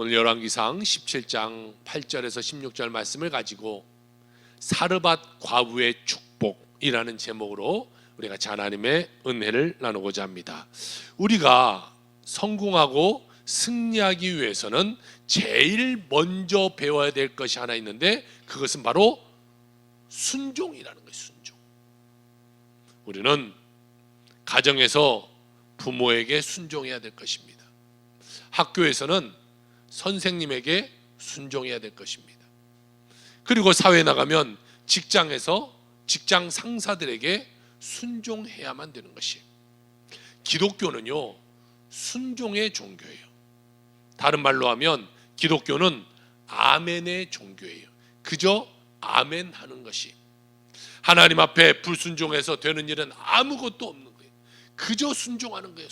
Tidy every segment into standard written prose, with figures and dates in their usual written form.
오늘 열왕기상 17장 8절에서 16절 말씀을 가지고 사르밧 과부의 축복이라는 제목으로 우리가 하나님의 은혜를 나누고자 합니다. 우리가 성공하고 승리하기 위해서는 제일 먼저 배워야 될 것이 하나 있는데, 그것은 바로 순종이라는 거예요. 순종. 우리는 가정에서 부모에게 순종해야 될 것입니다. 학교에서는 선생님에게 순종해야 될 것입니다. 그리고 사회에 나가면 직장에서 직장 상사들에게 순종해야만 되는 것이에요. 기독교는요, 순종의 종교예요. 다른 말로 하면 기독교는 아멘의 종교예요. 그저 아멘 하는 것이, 하나님 앞에 불순종해서 되는 일은 아무것도 없는 거예요. 그저 순종하는 거예요.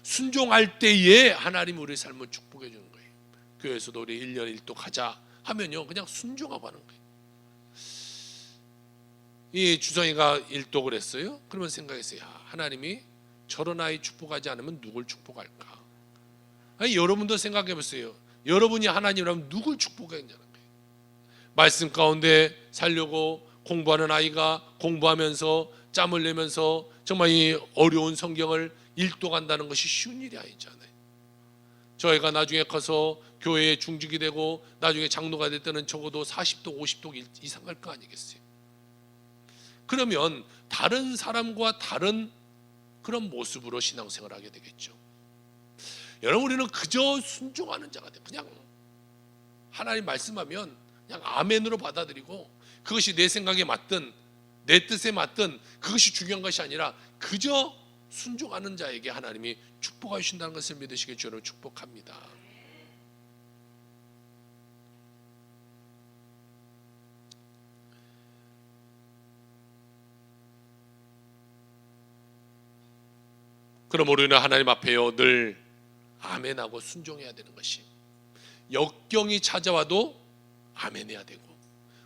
순종할 때에 하나님 우리 삶을 축복해 주는 거예요. 교회에서도 우리 1년 1도 가자 하면요, 그냥 순종하고 하는 거예요. 이 주성이가 1독을 했어요. 그러면 생각했어요. 하나님이 저런 아이 축복하지 않으면 누굴 축복할까? 아니, 여러분도 생각해 보세요. 여러분이 하나님이라면 누굴 축복하냐는 거예요. 말씀 가운데 살려고 공부하는 아이가 공부하면서 짬을 내면서 정말 이 어려운 성경을 일독한다는 것이 쉬운 일이 아니잖아요. 저희가 나중에 커서 교회에 중직이 되고 나중에 장로가 될 때는 적어도 40독 50독 이상 갈 거 아니겠어요. 그러면 다른 사람과 다른 그런 모습으로 신앙생활을 하게 되겠죠. 여러분, 우리는 그저 순종하는 자가 돼. 그냥 하나님 말씀하면 그냥 아멘으로 받아들이고, 그것이 내 생각에 맞든 내 뜻에 맞든 그것이 중요한 것이 아니라 그저 순종하는 자에게 하나님이 축복해 주신다는 것을 믿으시길 주로 축복합니다. 그럼 우리는 하나님 앞에요 늘 아멘하고 순종해야 되는 것이, 역경이 찾아와도 아멘해야 되고,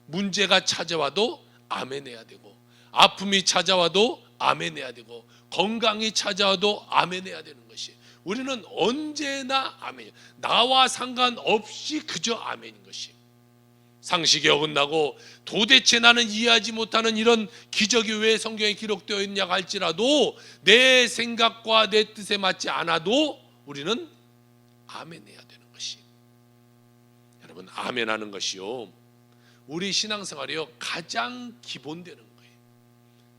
문제가 찾아와도 아멘해야 되고, 아픔이 찾아와도 아멘해야 되고, 건강이 찾아와도 아멘해야 되는 것이, 우리는 언제나 아멘, 나와 상관없이 그저 아멘인 것이, 상식에 어긋나고 도대체 나는 이해하지 못하는 이런 기적이 왜 성경에 기록되어 있냐 할지라도 내 생각과 내 뜻에 맞지 않아도 우리는 아멘해야 되는 것이, 여러분, 아멘하는 것이요 우리 신앙생활이요 가장 기본되는 거예요.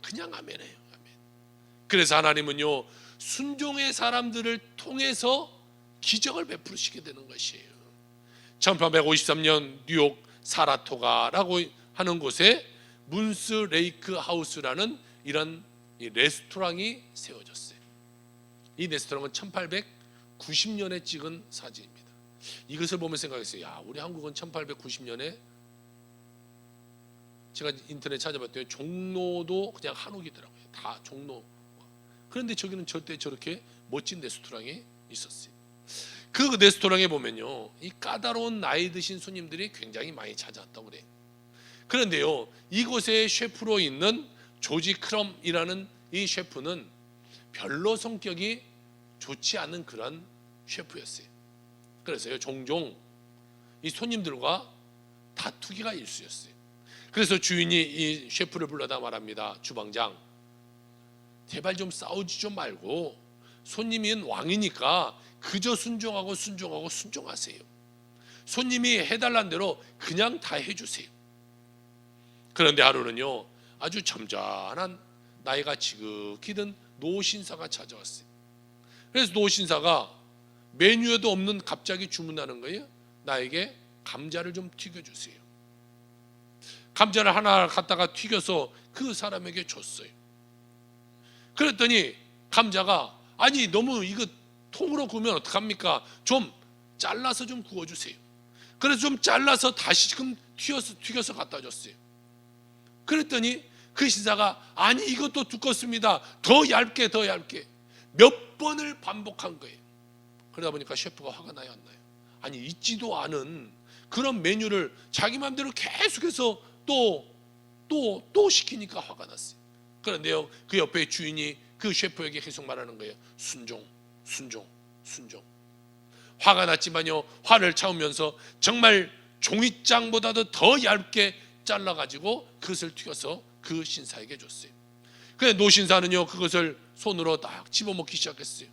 그냥 아멘해요. 아멘. 그래서 하나님은요 순종의 사람들을 통해서 기적을 베푸시게 되는 것이에요. 1853년 뉴욕 사라토가라고 하는 곳에 문스 레이크 하우스라는 이런 레스토랑이 세워졌어요. 이 레스토랑은 1890년에 찍은 사진입니다. 이것을 보면 생각했어요. 야, 우리 한국은 1890년에 제가 인터넷 찾아봤더니 종로도 그냥 한옥이더라고요. 다 종로. 그런데 저기는 절대 저렇게 멋진 레스토랑이 있었어요. 그 레스토랑에 보면요, 이 까다로운 나이 드신 손님들이 굉장히 많이 찾아왔다고 그래요. 그런데요, 이곳에 셰프로 있는 조지 크럼이라는 이 셰프는 별로 성격이 좋지 않은 그런 셰프였어요. 그래서요, 종종 이 손님들과 다투기가 일쑤였어요. 그래서 주인이 이 셰프를 불러다 말합니다. 주방장, 제발 좀 싸우지 좀 말고 손님인 왕이니까 그저 순종하세요. 손님이 해달란 대로 그냥 다 해주세요. 그런데 하루는요, 아주 점잖은 나이가 지극히 든 노신사가 찾아왔어요. 그래서 노신사가 메뉴에도 없는 갑자기 주문하는 거예요. 나에게 감자를 좀 튀겨주세요. 감자를 하나 갖다가 튀겨서 그 사람에게 줬어요. 그랬더니 감자가, 아니 너무 이거 통으로 구우면 어떡합니까? 좀 잘라서 좀 구워주세요. 그래서 좀 잘라서 다시 튀겨서 갖다 줬어요. 그랬더니 그 신사가, 아니 이것도 두껍습니다. 더 얇게 몇 번을 반복한 거예요. 그러다 보니까 셰프가 화가 나요, 안 나요? 아니 있지도 않은 그런 메뉴를 자기 마음대로 계속해서 또 시키니까 화가 났어요. 그런데요, 그 옆에 주인이 그 셰프에게 계속 말하는 거예요. 순종. 화가 났지만요, 화를 참으면서 정말 종이장보다도 더 얇게 잘라가지고 그것을 튀겨서 그 신사에게 줬어요. 그래 노신사는요 그것을 손으로 딱 집어먹기 시작했어요.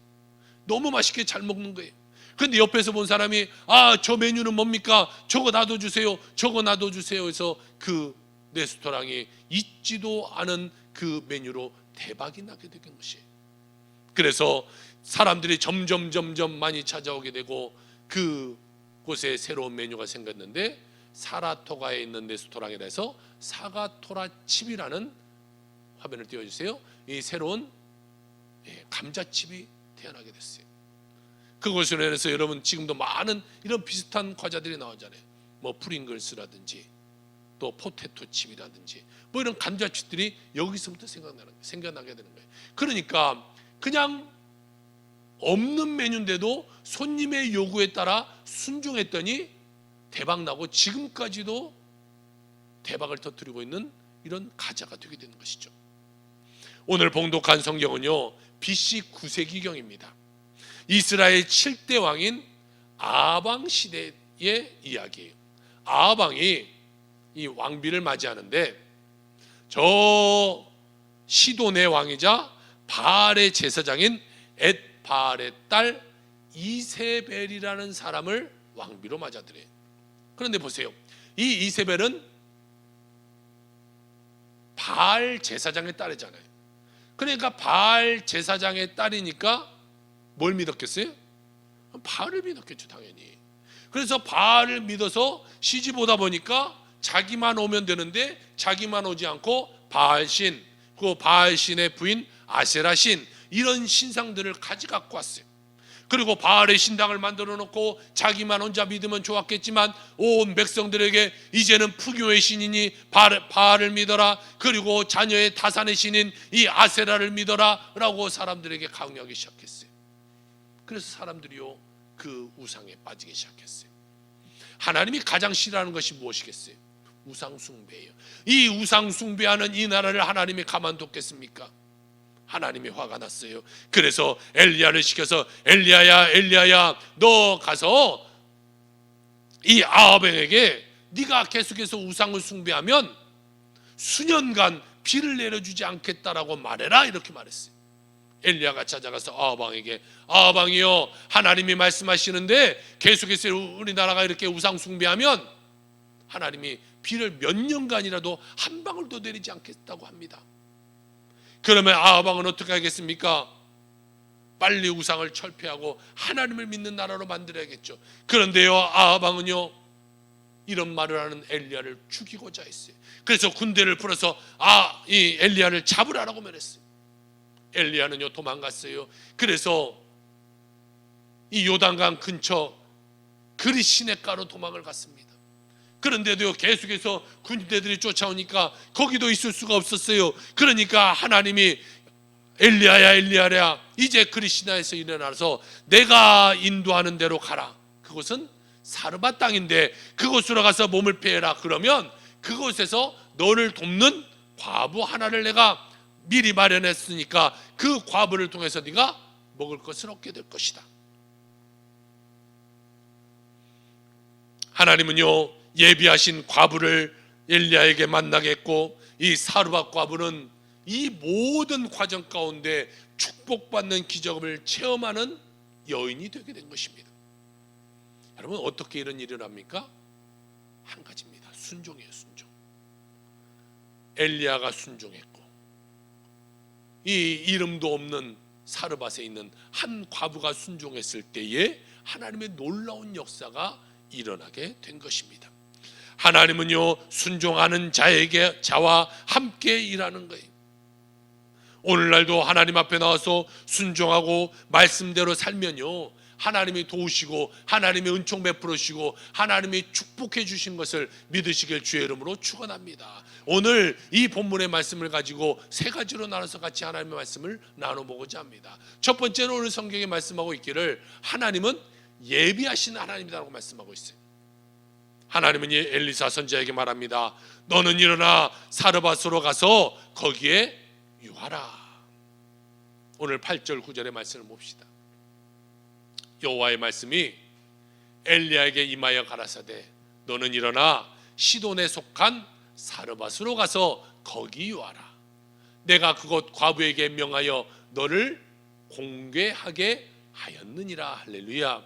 너무 맛있게 잘 먹는 거예요. 그런데 옆에서 본 사람이 저 메뉴는 뭡니까? 저거 놔둬주세요, 저거 놔둬주세요 해서 그 레스토랑이 잊지도 않은 그 메뉴로 대박이 나게 된 것이에요. 그래서 사람들이 점점 많이 찾아오게 되고 그곳에 새로운 메뉴가 생겼는데, 사라토가에 있는 레스토랑에 대해서 사가토라 칩이라는, 화면을 띄워주세요. 이 새로운 감자칩이 태어나게 됐어요. 그것으로 인해서 여러분 지금도 많은 이런 비슷한 과자들이 나오잖아요. 뭐 프링글스라든지 또 포테토 칩이라든지 뭐 이런 감자칩들이 여기서부터 생겨나게 되는 거예요. 그러니까 그냥 없는 메뉴인데도 손님의 요구에 따라 순종했더니 대박나고 지금까지도 대박을 터뜨리고 있는 이런 가자가 되게 되는 것이죠. 오늘 봉독한 성경은요 BC 9세기경입니다. 이스라엘 7대 왕인 아방 시대의 이야기예요. 아방이 이 왕비를 맞이하는데, 저 시돈의 왕이자 바알의 제사장인 엣바알의 딸 이세벨이라는 사람을 왕비로 맞아들여요. 그런데 보세요, 이 이세벨은 바알 제사장의 딸이잖아요. 그러니까 바알 제사장의 딸이니까 뭘 믿었겠어요? 바알을 믿었겠죠, 당연히. 그래서 바알을 믿어서 시집 오다 보니까 자기만 오면 되는데 자기만 오지 않고 바알신, 그 바알신의 부인 아세라신, 이런 신상들을 가져갖고 왔어요. 그리고 바알의 신당을 만들어 놓고 자기만 혼자 믿으면 좋았겠지만 온 백성들에게 이제는 푸교의 신이니 바알을 믿어라, 그리고 자녀의 다산의 신인 이 아세라를 믿어라 라고 사람들에게 강요하기 시작했어요. 그래서 사람들이요 그 우상에 빠지기 시작했어요. 하나님이 가장 싫어하는 것이 무엇이겠어요? 우상 숭배예요. 이 우상 숭배하는 이 나라를 하나님이 가만뒀겠습니까? 하나님이 화가 났어요. 그래서 엘리야를 시켜서 엘리야야 너 가서 이 아합에게 네가 계속해서 우상을 숭배하면 수년간 비를 내려주지 않겠다라고 말해라, 이렇게 말했어요. 엘리야가 찾아가서 아합왕에게, 아합왕이여, 하나님이 말씀하시는데 계속해서 우리나라가 이렇게 우상 숭배하면 하나님이 비를 몇 년간이라도 한 방울도 내리지 않겠다고 합니다. 그러면 아합왕은 어떻게 하겠습니까? 빨리 우상을 철폐하고 하나님을 믿는 나라로 만들어야겠죠. 그런데요 아합왕은요 이런 말을 하는 엘리야를 죽이고자 했어요. 그래서 군대를 풀어서 이 엘리야를 잡으라라고 말했어요. 엘리야는요 도망갔어요. 그래서 이 요단강 근처 그리 시냇가로 도망을 갔습니다. 그런데도 계속해서 군대들이 쫓아오니까 거기도 있을 수가 없었어요. 그러니까 하나님이 엘리야야 이제 그리시나에서 일어나서 내가 인도하는 대로 가라. 그곳은 사르밧 땅인데 그곳으로 가서 몸을 패해라. 그러면 그곳에서 너를 돕는 과부 하나를 내가 미리 마련했으니까 그 과부를 통해서 네가 먹을 것을 얻게 될 것이다. 하나님은요 예비하신 과부를 엘리야에게 만나게 했고, 이 사르밧 과부는 이 모든 과정 가운데 축복받는 기적을 체험하는 여인이 되게 된 것입니다. 여러분 어떻게 이런 일을 합니까? 한 가지입니다. 순종이에요. 순종. 엘리야가 순종했고, 이 이름도 없는 사르밧에 있는 한 과부가 순종했을 때에 하나님의 놀라운 역사가 일어나게 된 것입니다. 하나님은요 순종하는 자와 함께 일하는 거예요. 오늘날도 하나님 앞에 나와서 순종하고 말씀대로 살면요 하나님이 도우시고 하나님이 은총 베풀어 주시고 하나님이 축복해 주신 것을 믿으시길 주의 이름으로 축원합니다. 오늘 이 본문의 말씀을 가지고 세 가지로 나눠서 같이 하나님의 말씀을 나눠보고자 합니다. 첫 번째로 오늘 성경에 말씀하고 있기를 하나님은 예비하신 하나님이라고 말씀하고 있어요. 하나님은 엘리사 선지자에게 말합니다. 너는 일어나 사르밧으로 가서 거기에 유하라. 오늘 8절 9절의 말씀을 봅시다. 여호와의 말씀이 엘리야에게 임하여 가라사대 너는 일어나 시돈에 속한 사르밧으로 가서 거기 유하라. 내가 그곳 과부에게 명하여 너를 공개하게 하였느니라. 할렐루야.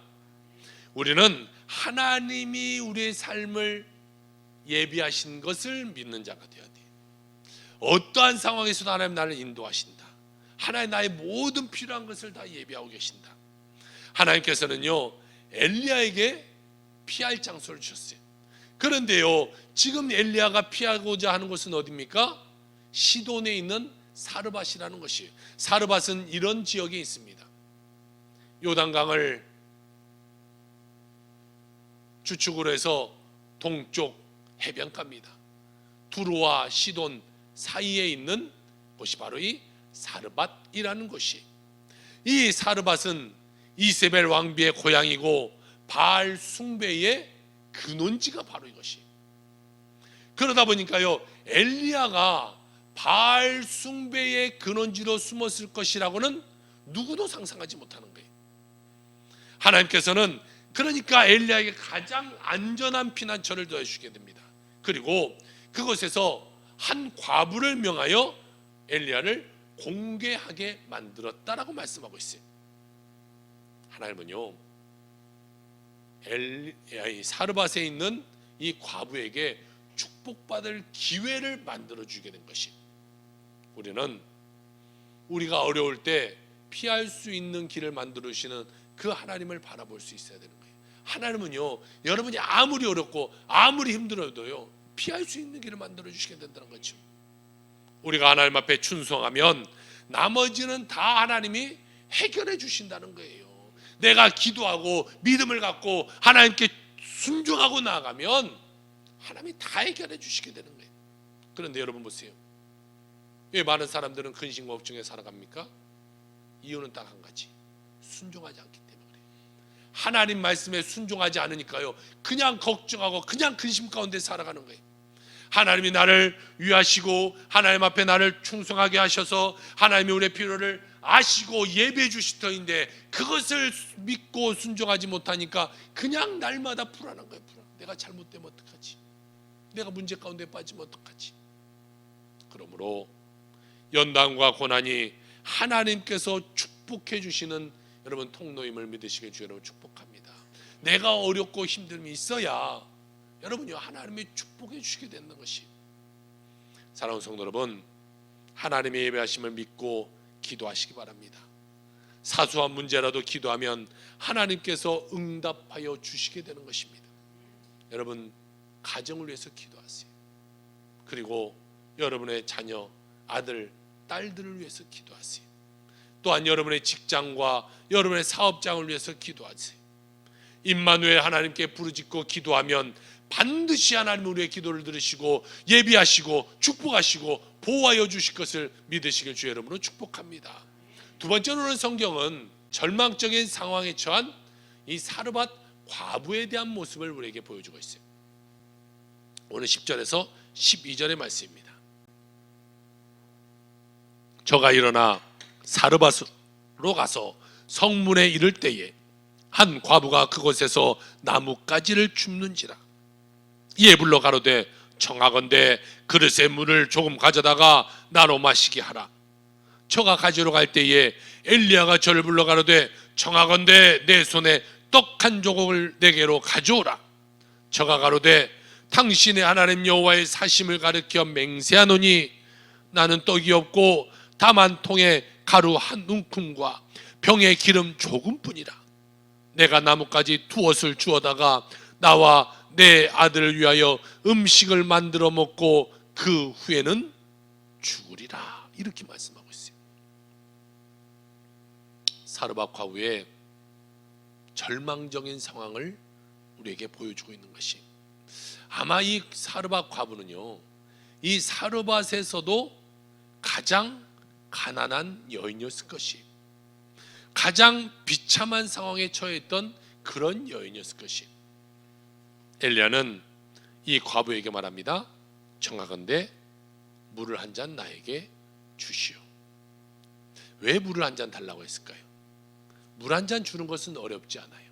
우리는 하나님이 우리의 삶을 예비하신 것을 믿는 자가 되어야 돼. 어떠한 상황에서도 하나님 나를 인도하신다. 하나님 나의 모든 필요한 것을 다 예비하고 계신다. 하나님께서는요 엘리야에게 피할 장소를 주셨어요. 그런데요 지금 엘리야가 피하고자 하는 곳은 어디입니까? 시돈에 있는 사르밧이라는 것이에요. 사르밧은 이런 지역에 있습니다. 요단강을 주축으로 해서 동쪽 해변가입니다. 두로와 시돈 사이에 있는 곳이 바로 이 사르밧이라는 곳이. 이 사르밧은 이세벨 왕비의 고향이고 바알 숭배의 근원지가 바로 이것이. 그러다 보니까요 엘리야가 바알 숭배의 근원지로 숨었을 것이라고는 누구도 상상하지 못하는 거예요. 하나님께서는 그러니까 엘리야에게 가장 안전한 피난처를 더해주게 됩니다. 그리고 그곳에서 한 과부를 명하여 엘리야를 공개하게 만들었다라고 말씀하고 있어요. 하나님은요 사르밧에 있는 이 과부에게 축복받을 기회를 만들어주게 된 것이. 우리는 우리가 어려울 때 피할 수 있는 길을 만들어주시는 그 하나님을 바라볼 수 있어야 되는 거예요. 하나님은요 여러분이 아무리 어렵고 아무리 힘들어도요 피할 수 있는 길을 만들어주시게 된다는 거죠. 우리가 하나님 앞에 충성하면 나머지는 다 하나님이 해결해 주신다는 거예요. 내가 기도하고 믿음을 갖고 하나님께 순종하고 나아가면 하나님이 다 해결해 주시게 되는 거예요. 그런데 여러분 보세요. 왜 많은 사람들은 근심 걱정에 살아갑니까? 이유는 딱 한 가지. 순종하지 않기 때문에 그래요. 하나님 말씀에 순종하지 않으니까요 그냥 걱정하고 그냥 근심 가운데 살아가는 거예요. 하나님이 나를 위하시고 하나님 앞에 나를 충성하게 하셔서 하나님이 우리의 필요를 아시고 예배해 주실 터인데 그것을 믿고 순종하지 못하니까 그냥 날마다 불안한 거예요. 내가 잘못되면 어떡하지? 내가 문제 가운데 빠지면 어떡하지? 그러므로 연단과 고난이 하나님께서 축복해 주시는 여러분 통로임을 믿으시길 주 여러분 축복합니다. 내가 어렵고 힘듦이 있어야 여러분이 하나님의 축복해 주시게 되는 것이. 사랑하는 성도 여러분, 하나님의 예배하심을 믿고 기도하시기 바랍니다. 사소한 문제라도 기도하면 하나님께서 응답하여 주시게 되는 것입니다. 여러분 가정을 위해서 기도하세요. 그리고 여러분의 자녀, 아들, 딸들을 위해서 기도하세요. 또한 여러분의 직장과 여러분의 사업장을 위해서 기도하세요. 임마누엘 하나님께 부르짖고 기도하면 반드시 하나님 우리의 기도를 들으시고 예비하시고 축복하시고 보호하여 주실 것을 믿으시길 주 여러분으로 축복합니다. 두 번째로는 성경은 절망적인 상황에 처한 이 사르밧 과부에 대한 모습을 우리에게 보여주고 있어요. 오늘 10절에서 12절의 말씀입니다. 저가 일어나 사르밧으로 가서 성문에 이를 때에 한 과부가 그곳에서 나뭇가지를 줍는지라. 이에 불러 가로되 청하건대 그릇에 물을 조금 가져다가 나로 마시게 하라. 저가 가지러 갈 때에 엘리야가 저를 불러 가로되 청하건대 내 손에 떡 한 조각을 내게로 가져오라. 저가 가로되 당신의 하나님 여호와의 사심을 가리켜 맹세하노니 나는 떡이 없고 다만 통에 가루 한 움큼과 병에 기름 조금뿐이라. 내가 나뭇가지 두엇을 주어다가 나와 내 아들을 위하여 음식을 만들어 먹고 그 후에는 죽으리라. 이렇게 말씀하고 있어요. 사르밧 과부의 절망적인 상황을 우리에게 보여주고 있는 것이, 아마 이 사르밧 과부는요 이 사르밧에서도 가장 가난한 여인이었을 것이, 가장 비참한 상황에 처했던 그런 여인이었을 것이. 엘리야는 이 과부에게 말합니다. 청하건대 물을 한 잔 나에게 주시오. 왜 물을 한 잔 달라고 했을까요? 물 한 잔 주는 것은 어렵지 않아요.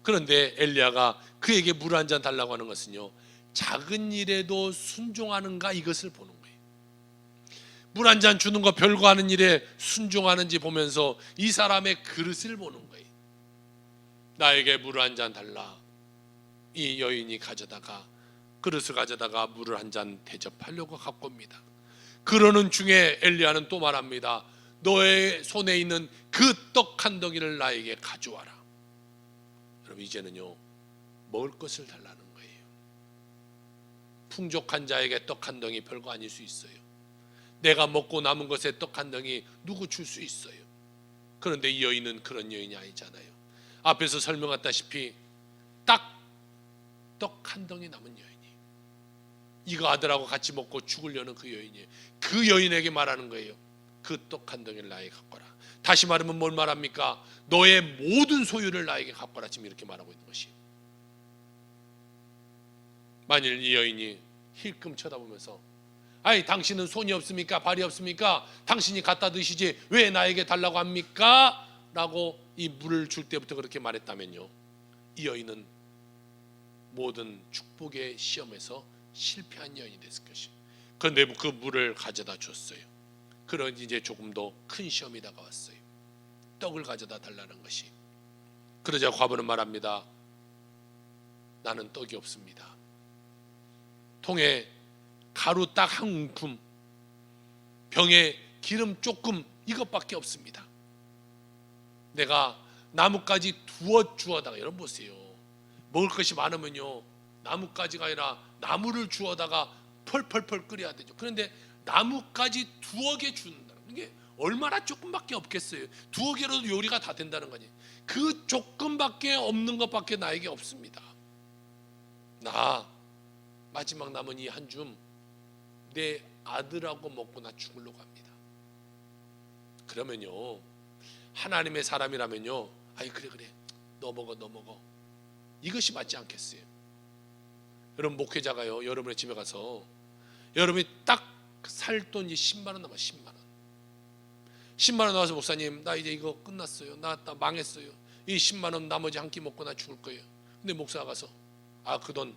그런데 엘리야가 그에게 물 한 잔 달라고 하는 것은요, 작은 일에도 순종하는가 이것을 보는 거예요. 물 한 잔 주는 거 별거 하는 일에 순종하는지 보면서 이 사람의 그릇을 보는 거예요. 나에게 물 한 잔 달라. 이 여인이 가져다가 그릇을 가져다가 물을 한 잔 대접하려고 갖고 옵니다. 그러는 중에 엘리야는 또 말합니다. 너의 손에 있는 그 떡 한 덩이를 나에게 가져와라. 여러분, 이제는요, 먹을 것을 달라는 거예요. 풍족한 자에게 떡 한 덩이 별거 아닐 수 있어요. 내가 먹고 남은 것에 떡 한 덩이 누구 줄 수 있어요. 그런데 이 여인은 그런 여인이 아니잖아요. 앞에서 설명했다시피 딱 떡 한 덩이 남은 여인이, 이거 아들하고 같이 먹고 죽으려는 그 여인이에요. 그 여인에게 말하는 거예요. 그 떡 한 덩이를 나에게 갖거라. 다시 말하면 뭘 말합니까? 너의 모든 소유를 나에게 갖거라. 지금 이렇게 말하고 있는 것이에요. 만일 이 여인이 힐끔 쳐다보면서, 아니 당신은 손이 없습니까? 발이 없습니까? 당신이 갖다 드시지 왜 나에게 달라고 합니까? 라고 이 물을 줄 때부터 그렇게 말했다면요, 이 여인은 모든 축복의 시험에서 실패한 여인이 됐을 것이에요. 그런데 그 물을 가져다 줬어요. 그런 이제 조금 더 큰 시험이 다가왔어요. 떡을 가져다 달라는 것이. 그러자 과부는 말합니다. 나는 떡이 없습니다. 통에 가루 딱 한 움큼, 병에 기름 조금, 이것밖에 없습니다. 내가 나뭇가지 두어 주어다가, 여러분 보세요, 먹을 것이 많으면요, 나뭇가지가 아니라 나무를 주어다가 펄펄펄 끓여야 되죠. 그런데 나뭇가지 두어 개 준다는 게 얼마나 조금밖에 없겠어요. 두어 개로도 요리가 다 된다는 거지. 그 조금밖에 없는 것밖에 나에게 없습니다. 나 마지막 남은 이 한 줌 내 아들하고 먹고 나 죽으려고 합니다. 그러면요, 하나님의 사람이라면요, 아이 그래 너 먹어 이것이 맞지 않겠어요? 여러분, 목회자가요, 여러분의 집에 가서 여러분이 딱 살 돈이 10만 원 남아. 10만 원 나와서, 목사님 나 이제 이거 끝났어요. 나 망했어요. 이 10만 원 나머지 한 끼 먹고 나 죽을 거예요. 근데 목사가 가서 그 돈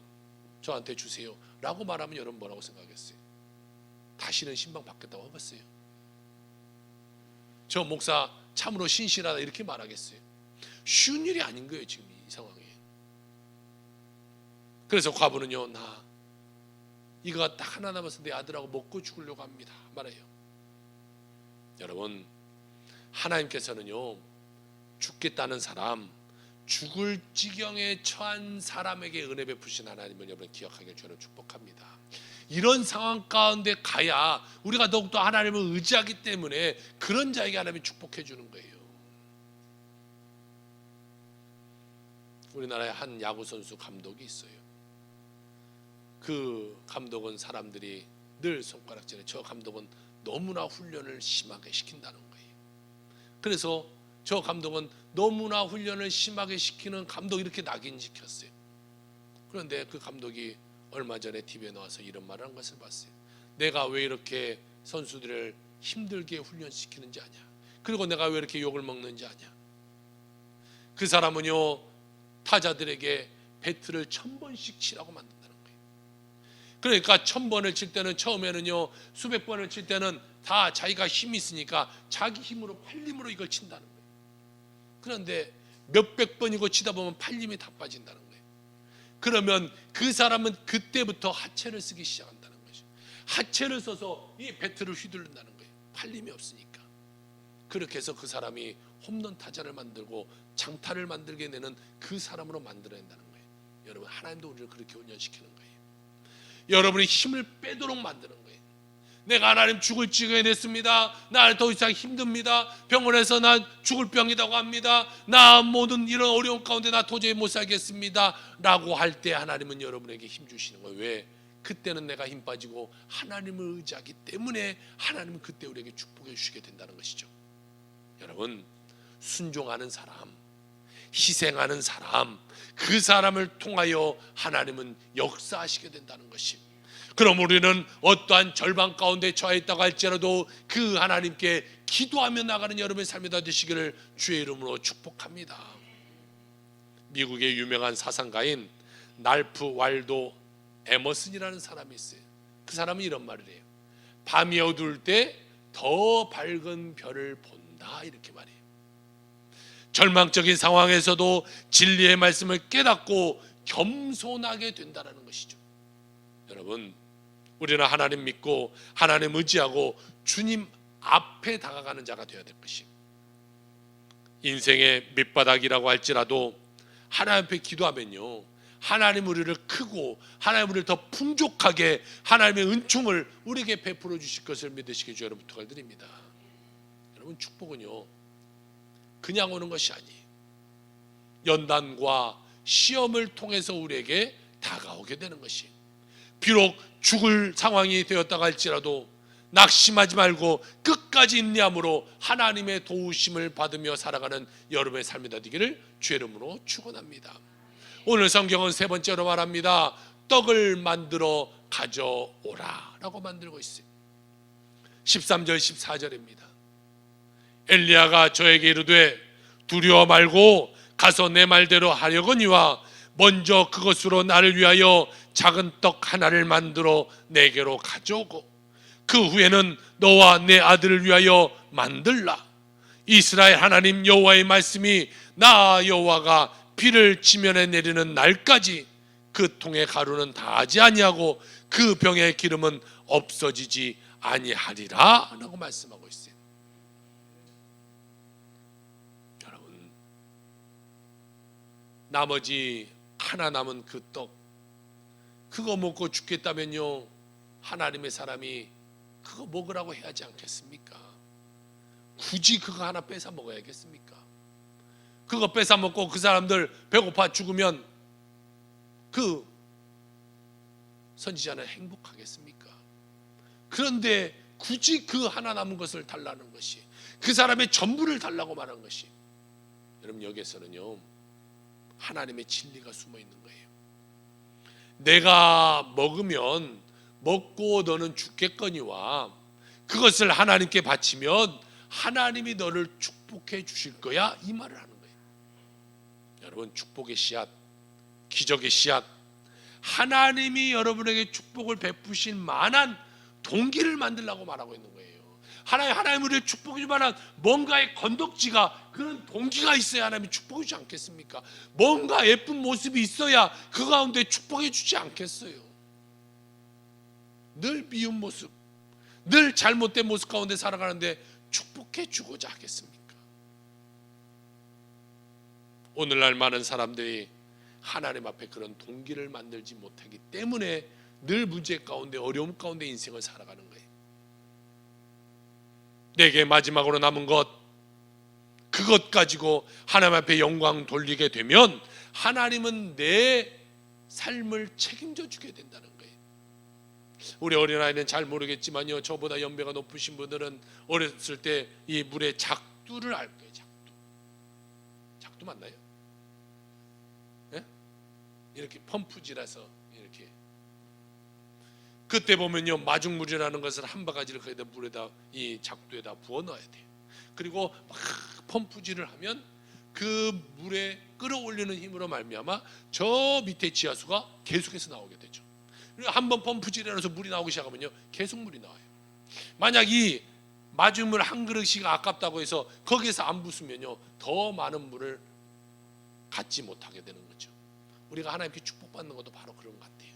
저한테 주세요 라고 말하면 여러분 뭐라고 생각하겠어요? 다시는 신방 받겠다고 하겠어요? 저 목사 참으로 신실하다 이렇게 말하겠어요? 쉬운 일이 아닌 거예요, 지금 이 상황에. 그래서 과부는요, 나 이거 딱 하나 남아서 내 아들하고 먹고 죽으려고 합니다 말해요. 여러분, 하나님께서는요, 죽겠다는 사람, 죽을 지경에 처한 사람에게 은혜 베푸신 하나님을 여러분 기억하길 저는 축복합니다. 이런 상황 가운데 가야 우리가 더욱더 하나님을 의지하기 때문에 그런 자에게 하나님이 축복해 주는 거예요. 우리나라에 한 야구선수 감독이 있어요. 그 감독은 사람들이 늘 손가락질해. 저 감독은 너무나 훈련을 심하게 시킨다는 거예요. 그래서 저 감독은 너무나 훈련을 심하게 시키는 감독 이렇게 낙인시켰어요. 그런데 그 감독이 얼마 전에 TV에 나와서 이런 말을 한 것을 봤어요. 내가 왜 이렇게 선수들을 힘들게 훈련시키는지 아냐? 그리고 내가 왜 이렇게 욕을 먹는지 아냐? 그 사람은요, 타자들에게 배트를 1000번씩 치라고 만든다는 거예요. 그러니까 1000번을 칠 때는 처음에는요, 수백 번을 칠 때는 다 자기가 힘이 있으니까 자기 힘으로 팔림으로 이걸 친다는 거예요. 그런데 몇백 번이고 치다 보면 팔림이 다 빠진다는 거예요. 그러면 그 사람은 그때부터 하체를 쓰기 시작한다는 거죠. 하체를 써서 이 배트를 휘두른다는 거예요. 팔림이 없으니까. 그렇게 해서 그 사람이 홈런 타자를 만들고 장타를 만들게 되는 그 사람으로 만들어야 된다는 거예요. 여러분, 하나님도 우리를 그렇게 훈련시키는 거예요. 여러분이 힘을 빼도록 만드는 거예요. 내가 하나님 죽을 지경에 됐습니다. 나 더 이상 힘듭니다. 병원에서 나 죽을 병이라고 합니다. 나 모든 이런 어려운 가운데 나 도저히 못 살겠습니다 라고 할 때 하나님은 여러분에게 힘 주시는 거예요. 왜? 그때는 내가 힘 빠지고 하나님을 의지하기 때문에 하나님은 그때 우리에게 축복해 주시게 된다는 것이죠. 여러분, 순종하는 사람, 희생하는 사람, 그 사람을 통하여 하나님은 역사하시게 된다는 것입니다. 그럼 우리는 어떠한 절반 가운데 처해 있다고 할지라도 그 하나님께 기도하며 나가는 여러분의 삶이 다 되시기를 주의 이름으로 축복합니다. 미국의 유명한 사상가인 날프 waldo 에머슨이라는 사람이 있어요. 그 사람은 이런 말을 해요. 밤이 어두울 때 더 밝은 별을 본다, 이렇게 말해요. 절망적인 상황에서도 진리의 말씀을 깨닫고 겸손하게 된다는 것이죠. 여러분, 우리는 하나님 믿고 하나님 의지하고 주님 앞에 다가가는 자가 되어야 될 것이에요. 인생의 밑바닥이라고 할지라도 하나님 앞에 기도하면요, 하나님 우리를 크고 하나님 우리를 더 풍족하게 하나님의 은총을 우리에게 베풀어 주실 것을 믿으시기 위해 여러분 부탁을 드립니다. 여러분, 축복은요 그냥 오는 것이 아니에요. 연단과 시험을 통해서 우리에게 다가오게 되는 것이에요. 비록 죽을 상황이 되었다고 할지라도 낙심하지 말고 끝까지 인내함으로 하나님의 도우심을 받으며 살아가는 여러분의 삶이 되기를 주의 이름으로 축원합니다. 오늘 성경은 세 번째로 말합니다. 떡을 만들어 가져오라 라고 만들고 있어요. 13절 14절입니다. 엘리야가 저에게 이르되 두려워 말고 가서 내 말대로 하려거니와 먼저 그것으로 나를 위하여 작은 떡 하나를 만들어 내게로 가져오고 그 후에는 너와 내 아들을 위하여 만들라. 이스라엘 하나님 여호와의 말씀이 나 여호와가 비를 지면에 내리는 날까지 그 통의 가루는 다하지 아니하고 그 병의 기름은 없어지지 아니하리라 라고 말씀하고 있어요. 여러분, 나머지 하나 남은 그 떡, 그거 먹고 죽겠다면요 하나님의 사람이 그거 먹으라고 해야 하지 않겠습니까? 굳이 그거 하나 뺏어 먹어야겠습니까? 그거 뺏어 먹고 그 사람들 배고파 죽으면 그 선지자는 행복하겠습니까? 그런데 굳이 그 하나 남은 것을 달라는 것이, 그 사람의 전부를 달라고 말한 것이, 여러분 여기에서는요 하나님의 진리가 숨어 있는 거예요. 내가 먹으면 먹고 너는 죽겠거니와 그것을 하나님께 바치면 하나님이 너를 축복해 주실 거야, 이 말을 하는 거예요. 여러분, 축복의 씨앗, 기적의 씨앗, 하나님이 여러분에게 축복을 베푸실 만한 동기를 만들라고 말하고 있는 거예요. 하나님 우리를 축복해 줄 만한 뭔가의 건덕지가, 그런 동기가 있어야 하나님이 축복해 주지 않겠습니까? 뭔가 예쁜 모습이 있어야 그 가운데 축복해 주지 않겠어요? 늘 미운 모습, 늘 잘못된 모습 가운데 살아가는데 축복해 주고자 하겠습니까? 오늘날 많은 사람들이 하나님 앞에 그런 동기를 만들지 못하기 때문에 늘 문제 가운데, 어려움 가운데 인생을 살아가는 거예요. 내게 마지막으로 남은 것, 그것 가지고 하나님 앞에 영광 돌리게 되면 하나님은 내 삶을 책임져 주게 된다는 거예요. 우리 어린아이는 잘 모르겠지만요, 저보다 연배가 높으신 분들은 어렸을 때 이 물에 작두를 알 거예요. 작두 맞나요? 네? 이렇게 펌프질해서 이렇게, 그때 보면요 마중물이라는 것을 한 바가지를 거기다 물에다, 이 작두에다 부어 넣어야 돼요. 그리고 막 펌프질을 하면 그 물에 끌어올리는 힘으로 말미암아 저 밑에 지하수가 계속해서 나오게 되죠. 한번 펌프질해서 물이 나오기 시작하면요 계속 물이 나와요. 만약 이 마중물 한 그릇씩 아깝다고 해서 거기에서 안 부수면요 더 많은 물을 갖지 못하게 되는 거죠. 우리가 하나님께 축복받는 것도 바로 그런 것 같아요.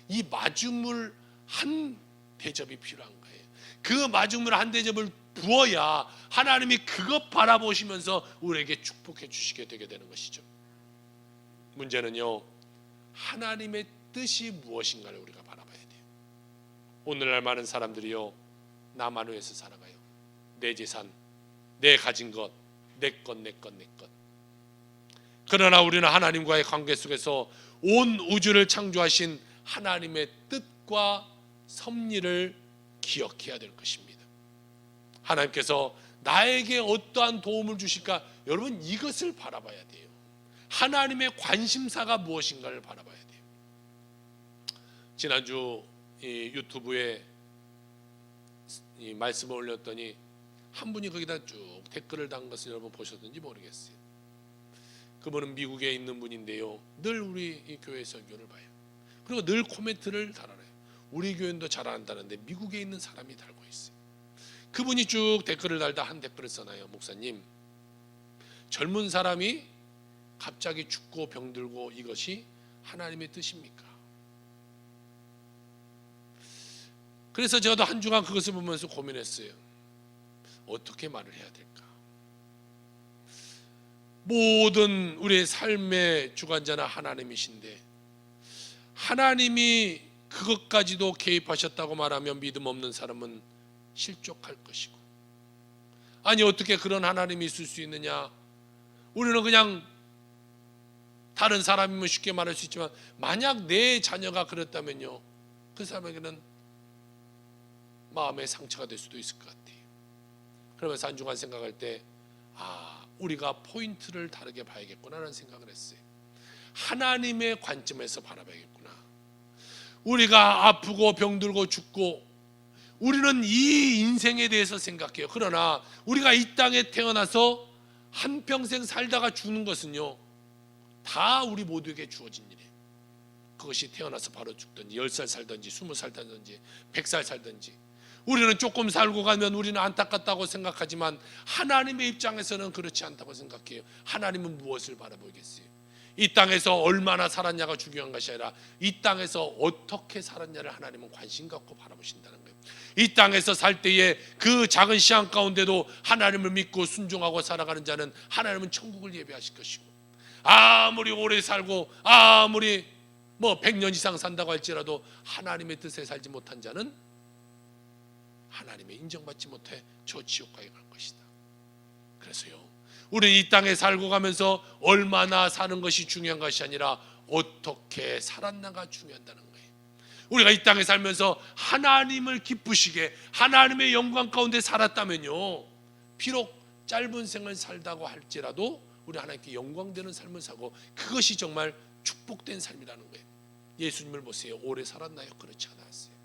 이 마중물 한 대접이 필요한 거예요. 그 마중물 한 대접을 부어야 하나님이 그것 바라보시면서 우리에게 축복해 주시게 되게 되는 것이죠. 문제는요 하나님의 뜻이 무엇인가를 우리가 바라봐야 돼요. 오늘날 많은 사람들이요 나만 위해서 살아가요. 내 재산, 내 가진 것, 내 것. 그러나 우리는 하나님과의 관계 속에서 온 우주를 창조하신 하나님의 뜻과 섭리를 기억해야 될 것입니다. 하나님께서 나에게 어떠한 도움을 주실까, 여러분 이것을 바라봐야 돼요. 하나님의 관심사가 무엇인가를 바라봐야 돼요. 지난주 이 유튜브에 이 말씀을 올렸더니 한 분이 거기다 쭉 댓글을 단 것을 여러분 보셨는지 모르겠어요. 그분은 미국에 있는 분인데요, 늘 우리 이 교회 설교를 봐요. 그리고 늘 코멘트를 달아요. 우리 교회도 잘한다는데 미국에 있는 사람이 달고 있어요. 그분이 쭉 댓글을 달다 한 댓글을 써놔요. 목사님, 젊은 사람이 갑자기 죽고 병들고 이것이 하나님의 뜻입니까? 그래서 제가 한 주간 그것을 보면서 고민했어요. 어떻게 말을 해야 될까? 모든 우리의 삶의 주관자는 하나님이신데 하나님이 그것까지도 개입하셨다고 말하면 믿음 없는 사람은 실족할 것이고, 아니 어떻게 그런 하나님이 있을 수 있느냐? 우리는 그냥 다른 사람이면 쉽게 말할 수 있지만 만약 내 자녀가 그랬다면요, 그 사람에게는 마음의 상처가 될 수도 있을 것 같아요. 그러면서 한 주간 생각할 때 우리가 포인트를 다르게 봐야겠구나라는 생각을 했어요. 하나님의 관점에서 바라봐야겠구나. 우리가 아프고 병들고 죽고 우리는 이 인생에 대해서 생각해요. 그러나 우리가 이 땅에 태어나서 한평생 살다가 죽는 것은요, 다 우리 모두에게 주어진 일이에요. 그것이 태어나서 바로 죽든지 10살 살든지 20살 살든지 100살 살든지, 우리는 조금 살고 가면 우리는 안타깝다고 생각하지만 하나님의 입장에서는 그렇지 않다고 생각해요. 하나님은 무엇을 바라보겠어요? 이 땅에서 얼마나 살았냐가 중요한 것이 아니라 이 땅에서 어떻게 살았냐를 하나님은 관심 갖고 바라보신다는 거예요. 이 땅에서 살 때에 그 작은 시간 가운데도 하나님을 믿고 순종하고 살아가는 자는 하나님은 천국을 예비하실 것이고, 아무리 오래 살고 아무리 100년 이상 산다고 할지라도 하나님의 뜻에 살지 못한 자는 하나님의 인정받지 못해 저 지옥가에 갈 것이다. 그래서요, 우리는 이 땅에 살고 가면서 얼마나 사는 것이 중요한 것이 아니라 어떻게 살았나가 중요하다는 거예요. 우리가 이 땅에 살면서 하나님을 기쁘시게 하나님의 영광 가운데 살았다면요, 비록 짧은 생을 살다고 할지라도 우리 하나님께 영광되는 삶을 사고, 그것이 정말 축복된 삶이라는 거예요. 예수님을 보세요. 오래 살았나요? 그렇지 않았어요.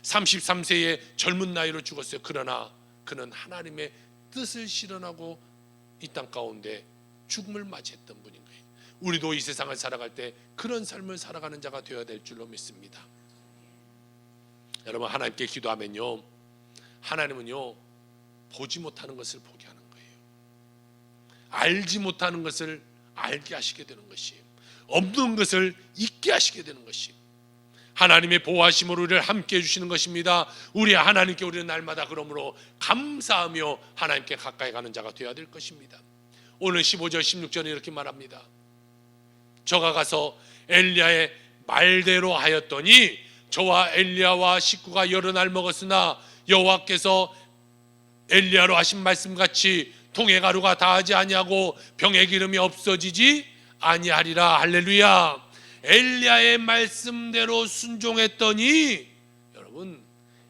33세의 젊은 나이로 죽었어요. 그러나 그는 하나님의 뜻을 실현하고 이 땅 가운데 죽음을 맞이했던 분인 거예요. 우리도 이 세상을 살아갈 때 그런 삶을 살아가는 자가 되어야 될 줄로 믿습니다. 여러분, 하나님께 기도하면요, 하나님은요 보지 못하는 것을 보게 하는 거예요. 알지 못하는 것을 알게 하시게 되는 것이에요. 없는 것을 있게 하시게 되는 것이에요. 하나님의 보호하심으로 우리를 함께 해주시는 것입니다. 우리 하나님께 우리는 날마다 그러므로 감사하며 하나님께 가까이 가는 자가 되어야 될 것입니다. 오늘 15절 16절에 이렇게 말합니다. 저가 가서 엘리야의 말대로 하였더니 저와 엘리야와 식구가 여러 날 먹었으나 여호와께서 엘리야로 하신 말씀같이 통의 가루가 다하지 아니하고 병의 기름이 없어지지 아니하리라. 할렐루야. 엘리야의 말씀대로 순종했더니, 여러분,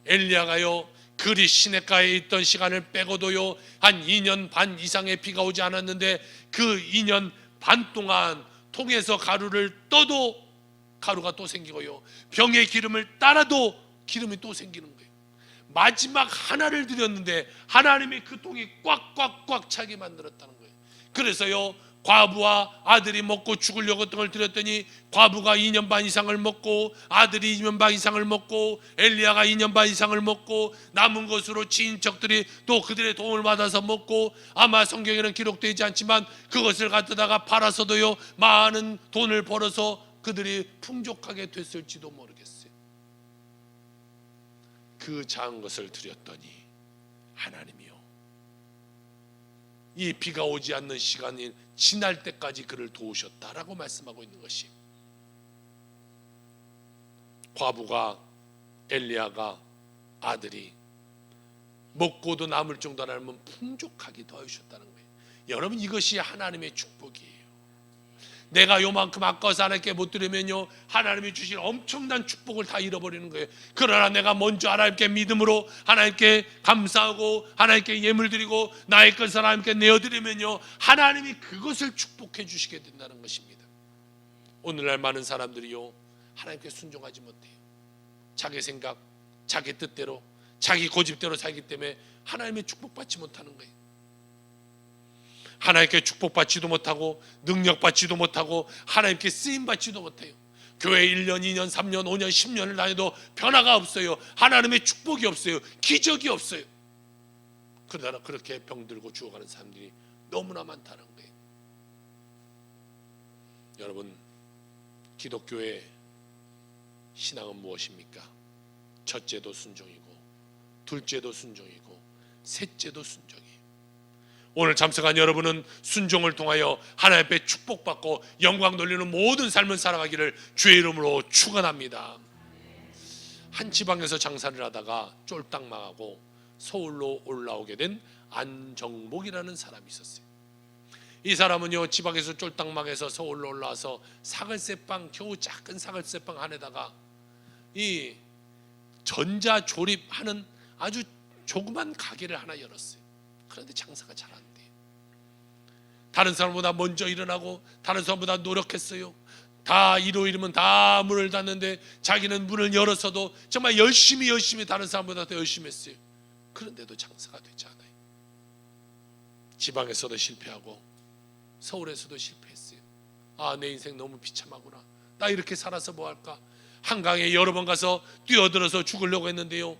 엘리야가요 그리 시냇가에 있던 시간을 빼고도요 한 2년 반 이상의 비가 오지 않았는데 그 2년 반 동안 통에서 가루를 떠도 가루가 또 생기고요, 병의 기름을 따라도 기름이 또 생기는 거예요. 마지막 하나를 드렸는데 하나님이 그 통이 꽉꽉꽉 차게 만들었다는 거예요. 그래서요, 과부와 아들이 먹고 죽으려고 떡을 드렸더니 과부가 2년 반 이상을 먹고 아들이 2년 반 이상을 먹고 엘리야가 2년 반 이상을 먹고 남은 것으로 친척들이 또 그들의 도움을 받아서 먹고, 아마 성경에는 기록되지 않지만 그것을 갖다가 팔아서도요 많은 돈을 벌어서 그들이 풍족하게 됐을지도 모르겠어요. 그 작은 것을 드렸더니 하나님이요 이 비가 오지 않는 시간이 지날 때까지 그를 도우셨다라고 말씀하고 있는 것이, 과부가 엘리야가 아들이 먹고도 남을 정도는 알면 풍족하게 도와주셨다는 거예요. 여러분, 이것이 하나님의 축복이에요. 내가 요만큼 아까워서 하나님께 못 드리면요 하나님이 주신 엄청난 축복을 다 잃어버리는 거예요. 그러나 내가 먼저 하나님께 믿음으로 하나님께 감사하고 하나님께 예물 드리고 나의 것을 하나님께 내어드리면요 하나님이 그것을 축복해 주시게 된다는 것입니다. 오늘날 많은 사람들이요 하나님께 순종하지 못해요. 자기 생각, 자기 뜻대로, 자기 고집대로 살기 때문에 하나님의 축복받지 못하는 거예요. 하나님께 축복받지도 못하고 능력받지도 못하고 하나님께 쓰임받지도 못해요. 교회 1년, 2년, 3년, 5년, 10년을 다녀도 변화가 없어요. 하나님의 축복이 없어요. 기적이 없어요. 그러나 그렇게 병들고 죽어가는 사람들이 너무나 많다는 거예요. 여러분, 기독교의 신앙은 무엇입니까? 첫째도 순종이고, 둘째도 순종이고, 셋째도 순종이에요. 오늘 참석한 여러분은 순종을 통하여 하나님 앞에 축복받고 영광 돌리는 모든 삶을 살아가기를 주의 이름으로 축원합니다. 한 지방에서 장사를 하다가 쫄딱 망하고 서울로 올라오게 된 안정목이라는 사람이 있었어요. 이 사람은요, 지방에서 쫄딱 망해서 서울로 올라와서 사글세빵, 겨우 작은 사글세빵 안에다가 이 전자조립하는 아주 조그만 가게를 하나 열었어요. 그런데 장사가 잘 안 돼요. 다른 사람보다 먼저 일어나고 다른 사람보다 노력했어요. 다 일요일이면 다 문을 닫는데 자기는 문을 열었어도 정말 열심히 다른 사람보다 더 열심히 했어요. 그런데도 장사가 되지 않아요. 지방에서도 실패하고 서울에서도 실패했어요. 아, 내 인생 너무 비참하구나. 나 이렇게 살아서 뭐 할까? 한강에 여러 번 가서 뛰어들어서 죽으려고 했는데요,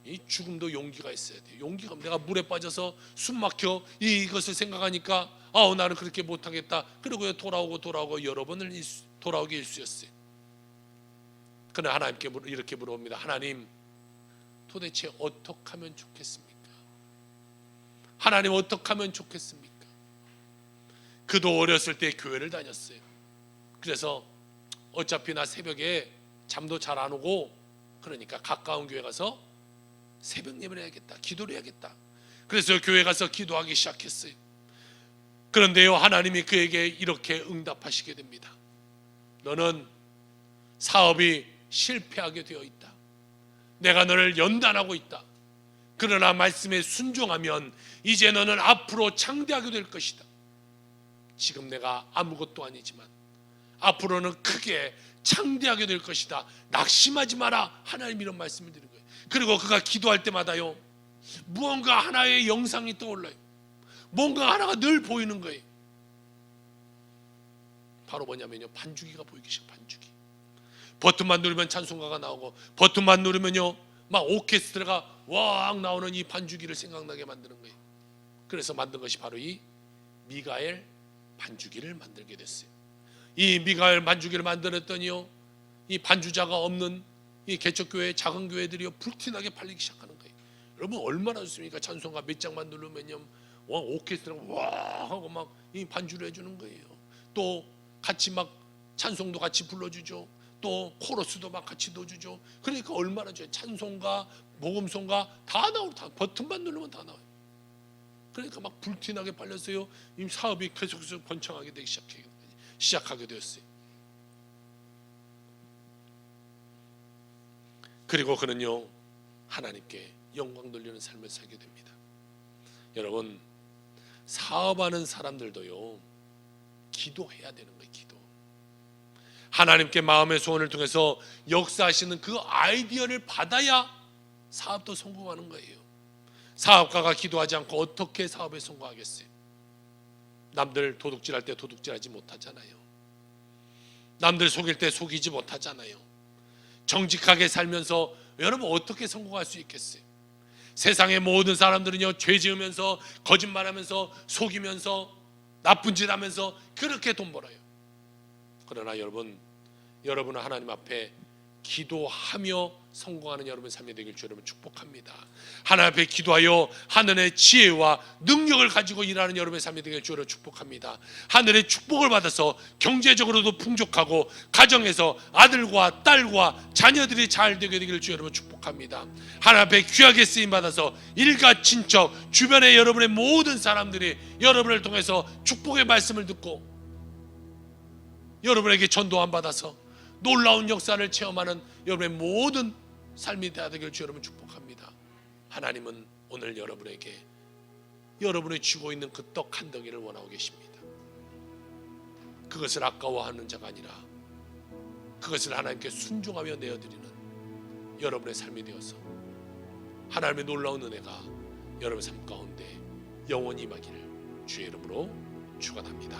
이 죽음도 용기가 있어야 돼요. 용기가, 내가 물에 빠져서 숨 막혀 이것을 생각하니까 나는 그렇게 못하겠다. 그리고 돌아오고 여러 번을 돌아오게 일쑤였어요. 그러나 하나님께 이렇게 물어봅니다. 하나님, 도대체 어떻게 하면 좋겠습니까? 하나님, 어떻게 하면 좋겠습니까? 그도 어렸을 때 교회를 다녔어요. 그래서 어차피 나 새벽에 잠도 잘 안 오고 그러니까 가까운 교회 가서 새벽 예배를 해야겠다, 기도를 해야겠다. 그래서 교회 가서 기도하기 시작했어요. 그런데요, 하나님이 그에게 이렇게 응답하시게 됩니다. 너는 사업이 실패하게 되어 있다. 내가 너를 연단하고 있다. 그러나 말씀에 순종하면 이제 너는 앞으로 창대하게 될 것이다. 지금 내가 아무것도 아니지만 앞으로는 크게 창대하게 될 것이다. 낙심하지 마라. 하나님 이런 말씀을 드리는 거예요. 그리고 그가 기도할 때마다요, 무언가 하나의 영상이 떠올라요. 뭔가 하나가 늘 보이는 거예요. 바로 뭐냐면요, 반주기가 보이기 시작. 반주기. 버튼만 누르면 찬송가가 나오고, 버튼만 누르면요 막 오케스트라가 왕 나오는 이 반주기를 생각나게 만드는 거예요. 그래서 만든 것이 바로 이 미가엘 반주기를 만들게 됐어요. 이 미가엘 반주기를 만들었더니요, 이 반주자가 없는 이 개척교회, 작은 교회들이요 불티나게 팔리기 시작하는 거예요. 여러분, 얼마나 좋습니까? 찬송가 몇 장만 누르면요 오케스트라가 와 하고 막 이 반주를 해주는 거예요. 또 같이 막 찬송도 같이 불러주죠. 또 코러스도 막 같이 넣어주죠. 그러니까 얼마나 좋아요. 찬송가, 복음송가 다 나오고, 다 버튼만 누르면 다 나와요. 그러니까 막 불티나게 팔렸어요. 이 사업이 계속해서 번창하게 되기 시작하게 되었어요. 그리고 그는요, 하나님께 영광 돌리는 삶을 살게 됩니다. 여러분, 사업하는 사람들도요 기도해야 되는 거예요. 기도. 하나님께 마음의 소원을 통해서 역사하시는 그 아이디어를 받아야 사업도 성공하는 거예요. 사업가가 기도하지 않고 어떻게 사업에 성공하겠어요? 남들 도둑질할 때 도둑질하지 못하잖아요. 남들 속일 때 속이지 못하잖아요. 정직하게 살면서 여러분 어떻게 성공할 수 있겠어요? 세상의 모든 사람들은요, 죄 지으면서 거짓말하면서 속이면서 나쁜 짓 하면서 그렇게 돈 벌어요. 그러나 여러분은 하나님 앞에 기도하며 성공하는 여러분의 삶이 되길 주 여러분 축복합니다. 하나님 앞에 기도하여 하늘의 지혜와 능력을 가지고 일하는 여러분의 삶이 되길 주 여러분 축복합니다. 하늘의 축복을 받아서 경제적으로도 풍족하고 가정에서 아들과 딸과 자녀들이 잘 되게 되길 주 여러분 축복합니다. 하나님 앞에 귀하게 쓰임 받아서 일가 친척 주변의 여러분의 모든 사람들이 여러분을 통해서 축복의 말씀을 듣고 여러분에게 전도함 받아서 놀라운 역사를 체험하는 여러분의 모든 삶이 되길 주 여러분 축복합니다. 하나님은 오늘 여러분에게 여러분이 쥐고 있는 그 떡 한 덩이를 원하고 계십니다. 그것을 아까워하는 자가 아니라 그것을 하나님께 순종하며 내어드리는 여러분의 삶이 되어서 하나님의 놀라운 은혜가 여러분 삶 가운데 영원히 임하기를 주의 이름으로 축원합니다.